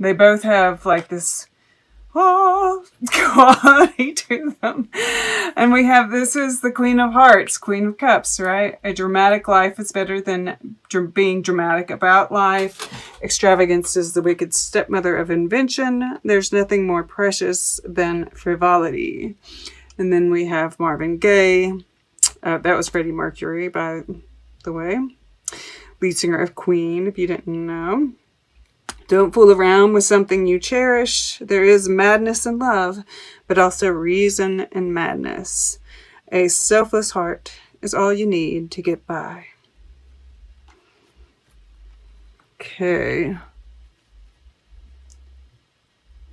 They both have like this quality to them. And we have, this is the Queen of Hearts, Queen of Cups, right? A dramatic life is better than being dramatic about life. Extravagance is the wicked stepmother of invention. There's nothing more precious than frivolity. And then we have Marvin Gaye. That was Freddie Mercury, by the way. Lead singer of Queen, if you didn't know. Don't fool around with something you cherish. There is madness in love, but also reason in madness. A selfless heart is all you need to get by. Okay.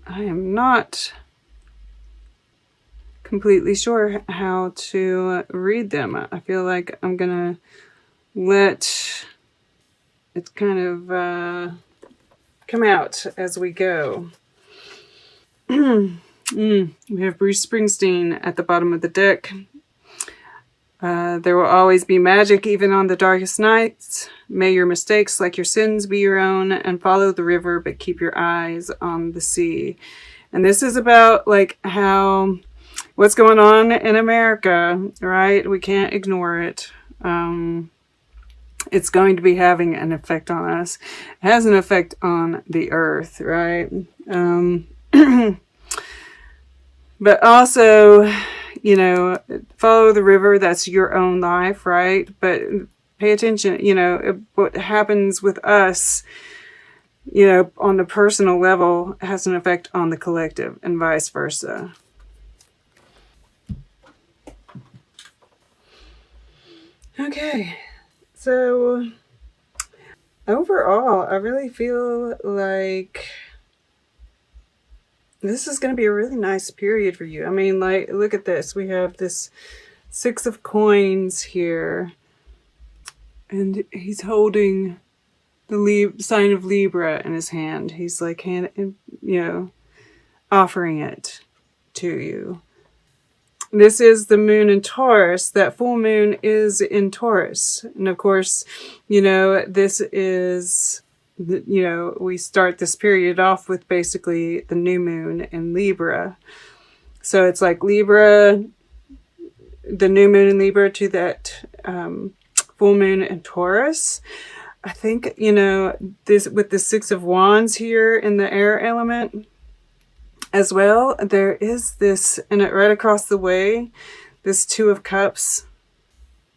I am not completely sure how to read them. I feel like I'm gonna let it kind of come out as we go. We have Bruce Springsteen at the bottom of the deck. There will always be magic even on the darkest nights. May your mistakes, like your sins, be your own, and follow the river, but keep your eyes on the sea. And this is about like how what's going on in America, right? We can't ignore it. It's going to be having an effect on us. It has an effect on the earth, right? But also, you know, follow the river. That's your own life, right? But pay attention, you know, what happens with us, you know, on the personal level has an effect on the collective and vice versa. Okay. So, overall, I really feel like this is going to be a really nice period for you. I mean, like, look at this. We have this 6 of Coins here. And he's holding the sign of Libra in his hand. He's like, offering it to you. This is the moon in Taurus. That full moon is in Taurus. And of course, you know, this is, you know, we start this period off with basically the new moon in Libra. So it's like Libra, the new moon in Libra to that full moon in Taurus. I think, you know, this with the 6 of Wands here in the air element, as well, there is this, and right across the way, this 2 of Cups.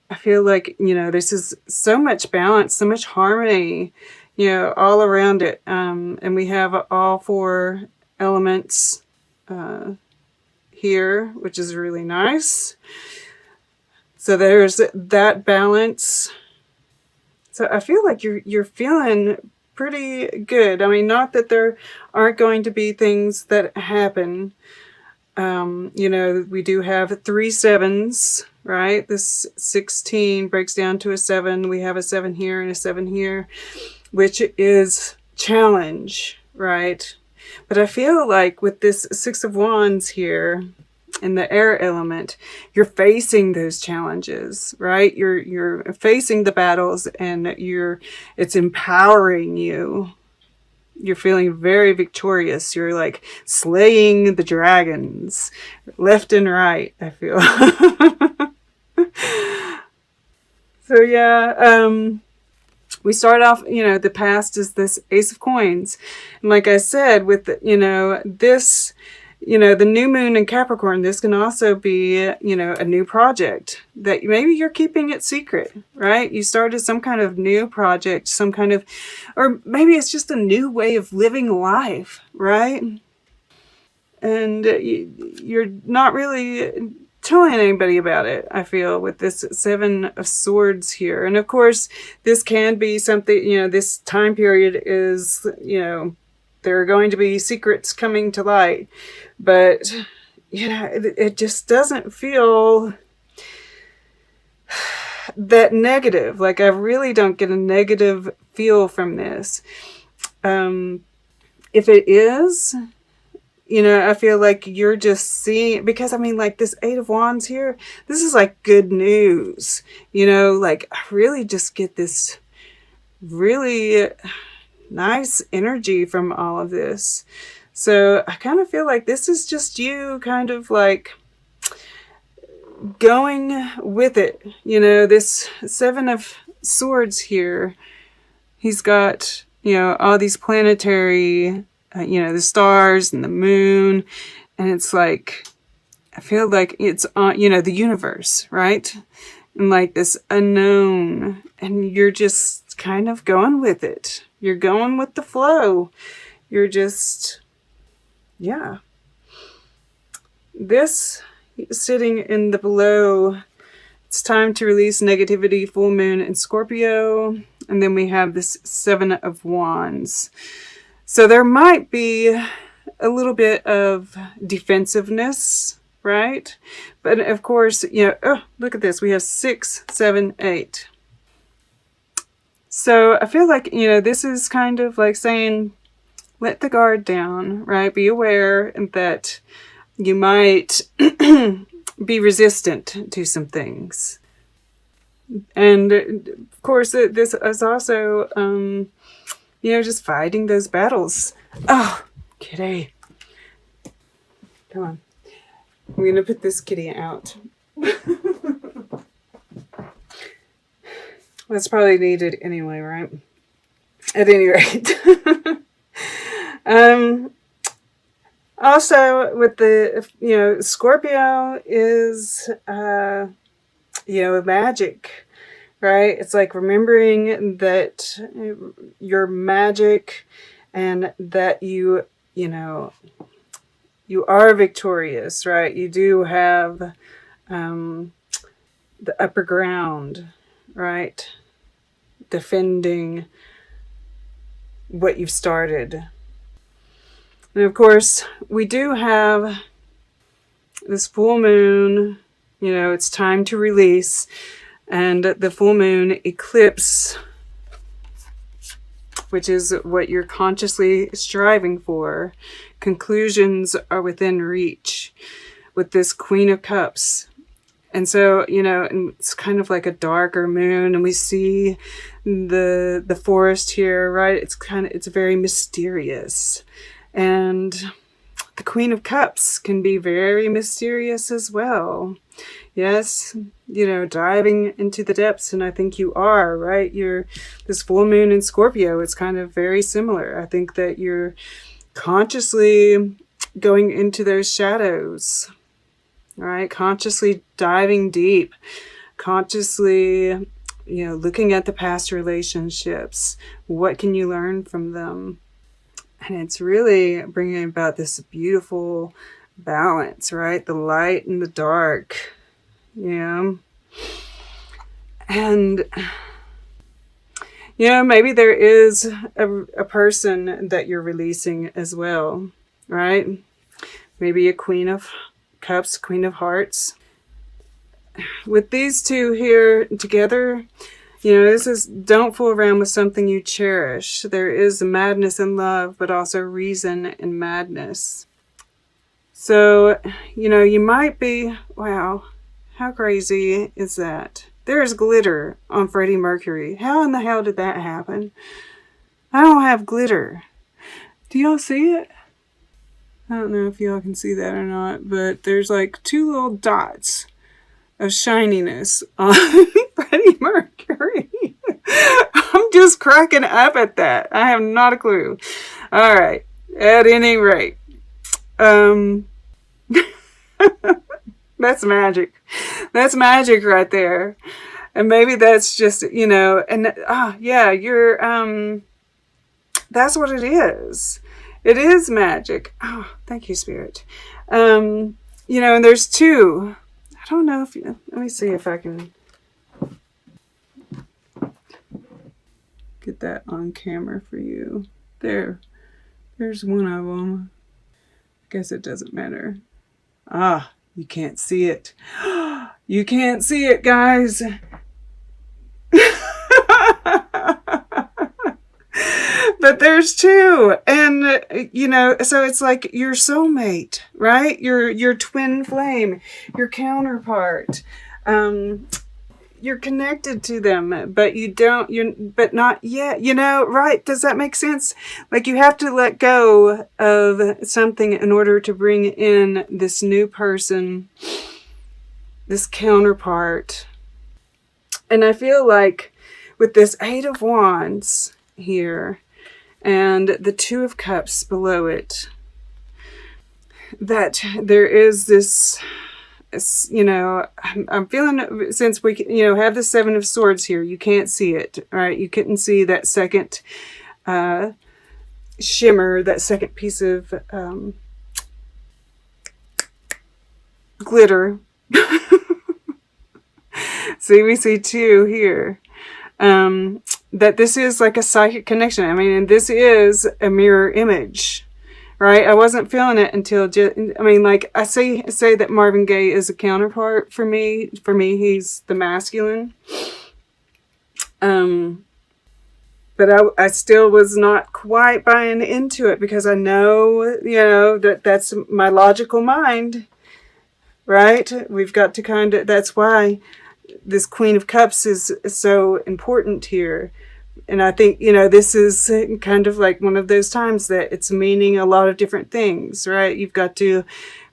I feel like, you know, this is so much balance, so much harmony, you know, all around it. And we have all 4 elements here, which is really nice. So there's that balance. So I feel like you're feeling pretty good. I mean, not that there aren't going to be things that happen. You know, we do have 3 7s, right? This 16 breaks down to a 7. We have a 7 here and a 7 here, which is challenge, right? But I feel like with this 6 of Wands here in the air element, you're facing those challenges, right? You're facing the battles, and it's empowering you. You're feeling very victorious. You're like slaying the dragons left and right, I feel. So yeah, we start off, you know, the past is this Ace of Coins. And like I said, with, you know, this, you know, the new moon in Capricorn, this can also be, you know, a new project that maybe you're keeping it secret, right? You started some kind of new project, some kind of, or maybe it's just a new way of living life, right? And you're not really telling anybody about it, I feel, with this 7 of Swords here. And of course, this can be something, you know, this time period is, you know, there are going to be secrets coming to light. But, you know, it just doesn't feel that negative. Like, I really don't get a negative feel from this. If it is, you know, I feel like you're just seeing, because I mean, like this 8 of Wands here, this is like good news, you know, like I really just get this really nice energy from all of this. So I kind of feel like this is just you kind of like going with it. You know, this Seven of Swords here, he's got, you know, all these planetary, you know, the stars and the moon. And it's like, I feel like it's on, you know, the universe, right? And like this unknown. And you're just kind of going with it. You're going with the flow. You're just, yeah. This sitting in the below, it's time to release negativity, full moon in Scorpio. And then we have this Seven of Wands. So there might be a little bit of defensiveness, right? But of course, you know, oh, look at this. We have 6, 7, 8. So I feel like, you know, this is kind of like saying, let the guard down, right? Be aware that you might be resistant to some things. And of course, this is also, you know, just fighting those battles. Oh, kitty. Come on. I'm going to put this kitty out. That's probably needed anyway, right? At any rate. Also, with the, you know, Scorpio is, you know, magic, right? It's like remembering that you're magic and that you know, you are victorious, right? You do have the upper ground, right? Defending what you've started. And of course, we do have this full moon, you know, it's time to release, and the full moon eclipse, which is what you're consciously striving for. Conclusions are within reach with this Queen of Cups. And so, you know, and it's kind of like a darker moon, and we see the forest here, right? It's very mysterious. And the Queen of Cups can be very mysterious as well. Yes, you know, diving into the depths, and I think you are, right? You're this full moon in Scorpio. It's kind of very similar. I think that you're consciously going into those shadows, right? Consciously diving deep, consciously, you know, looking at the past relationships. What can you learn from them? And it's really bringing about this beautiful balance, right? The light and the dark, yeah. And, you know, maybe there is a person that you're releasing as well, right? Maybe a Queen of Cups, Queen of Hearts. With these two here together, you know, this is, don't fool around with something you cherish. There is madness in love, but also reason in madness. So, you know, you might be, wow, how crazy is that? There's glitter on Freddie Mercury. How in the hell did that happen? I don't have glitter. Do y'all see it? I don't know if y'all can see that or not, but there's like 2 little dots of shininess on Freddie Mercury. I'm just cracking up at that. I have not a clue. All right. At any rate, that's magic. That's magic right there. And maybe that's just, you know, and yeah, you're, that's what it is. It is magic. Oh, thank you, Spirit. You know, and there's 2. I don't know if you, let me see if I can get that on camera for you. There's one of them. I guess it doesn't matter. Ah, you can't see it. You can't see it, guys. But there's 2. And, you know, so it's like your soulmate, right? Your twin flame, your counterpart. you're connected to them, but but not yet, right? Does that make sense? Like you have to let go of something in order to bring in this new person, this counterpart. And I feel like with this Eight of Wands here and the Two of Cups below it, that there is this, I'm feeling, since we, have the Seven of Swords here, you can't see it, right? You couldn't see that second shimmer, that second piece of glitter. See, we see two here. That this is like a psychic connection. I mean, and this is a mirror image. Right, I wasn't feeling it until like I say that Marvin Gaye is a counterpart for me. For me, he's the masculine. But I still was not quite buying into it because I know, that's my logical mind. Right, we've got to that's why this Queen of Cups is so important here. And I think, this is kind of like one of those times that it's meaning a lot of different things, right? You've got to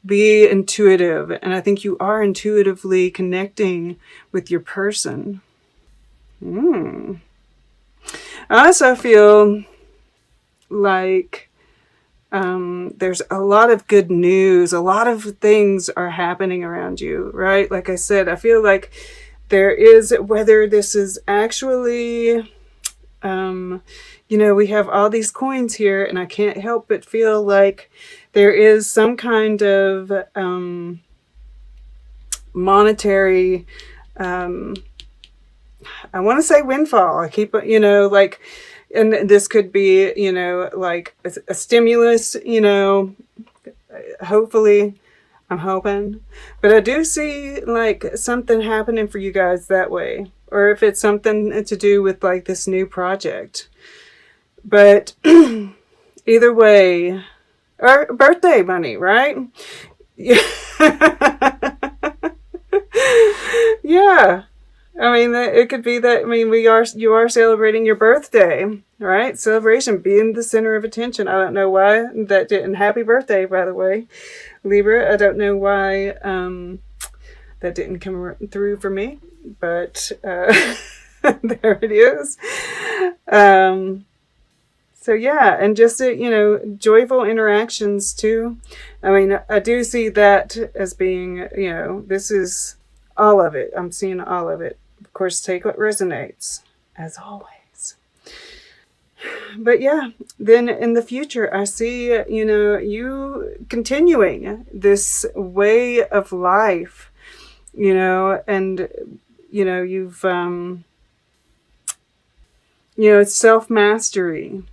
be intuitive. And I think you are intuitively connecting with your person. I also feel like there's a lot of good news. A lot of things are happening around you, right? Like I said, I feel like there is, whether this is actually... we have all these coins here, and I can't help but feel like there is some kind of monetary, I want to say windfall. I keep, and this could be, like a stimulus, hopefully. I'm hoping. But I do see like something happening for you guys that way. Or if it's something to do with like this new project. But either way, or birthday money, right? Yeah. Yeah. I mean, it could be that, you are celebrating your birthday, right? Celebration, being the center of attention. I don't know why that didn't. Happy birthday, by the way, Libra. I don't know why that didn't come through for me, but there it is. So yeah, and just, joyful interactions too. I mean, I do see that as being, this is all of it. I'm seeing all of it. Of course, take what resonates, as always. But yeah, then in the future, I see, you continuing this way of life, and, you've, it's self-mastery.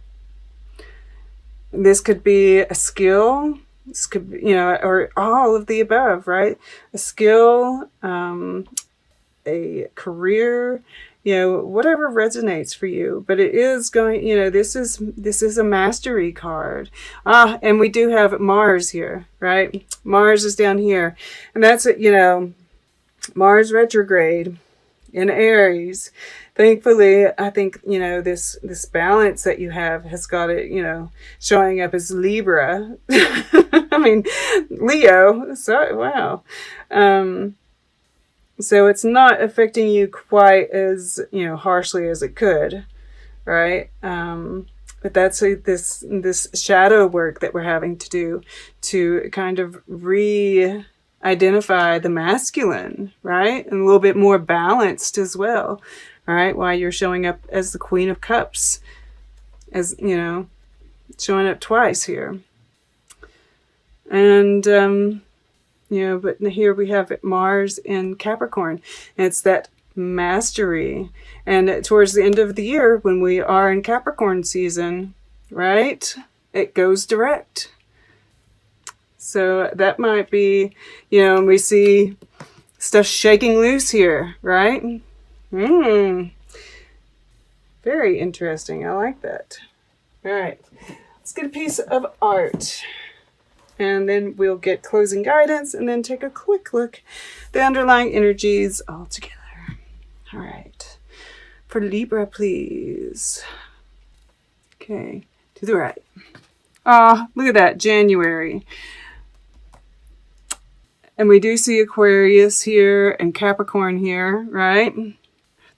This could be a skill. This could be, or all of the above, right? A skill, a career, whatever resonates for you. But it is going, this is a mastery card. And we do have Mars here, right? Mars is down here. And that's, Mars retrograde in Aries. Thankfully, I think, this balance that you have has got it, showing up as Libra. I mean, Leo. So, wow. So it's not affecting you quite as, harshly as it could, right? But that's this shadow work that we're having to do to kind of re-identify the masculine, right? And a little bit more balanced as well, right? While you're showing up as the Queen of Cups, as, showing up twice here. And, but here we have Mars in Capricorn. And it's that mastery. And towards the end of the year, when we are in Capricorn season, right, it goes direct. So that might be, we see stuff shaking loose here, right? Very interesting. I like that. All right. Let's get a piece of art. And then we'll get closing guidance and then take a quick look at the underlying energies all together. All right. For Libra, please. Okay. To the right. Ah, look at that. January. And we do see Aquarius here and Capricorn here, right?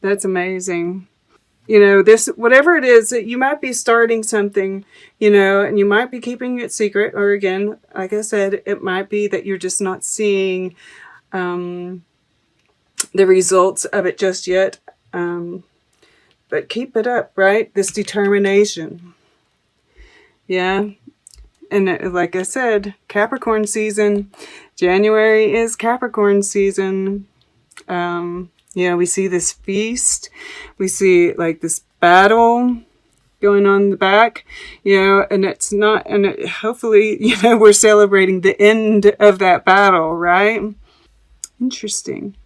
That's amazing. You know, this, whatever it is, that you might be starting something, you know, and you might be keeping it secret. Or again, like I said, it might be that you're just not seeing the results of it just yet. But keep it up, right? This determination. Yeah. And like I said, Capricorn season. January is Capricorn season. You know, we see this feast. We see like this battle going on in the back, you know, and it's not, and hopefully, you know, we're celebrating the end of that battle, right? Interesting.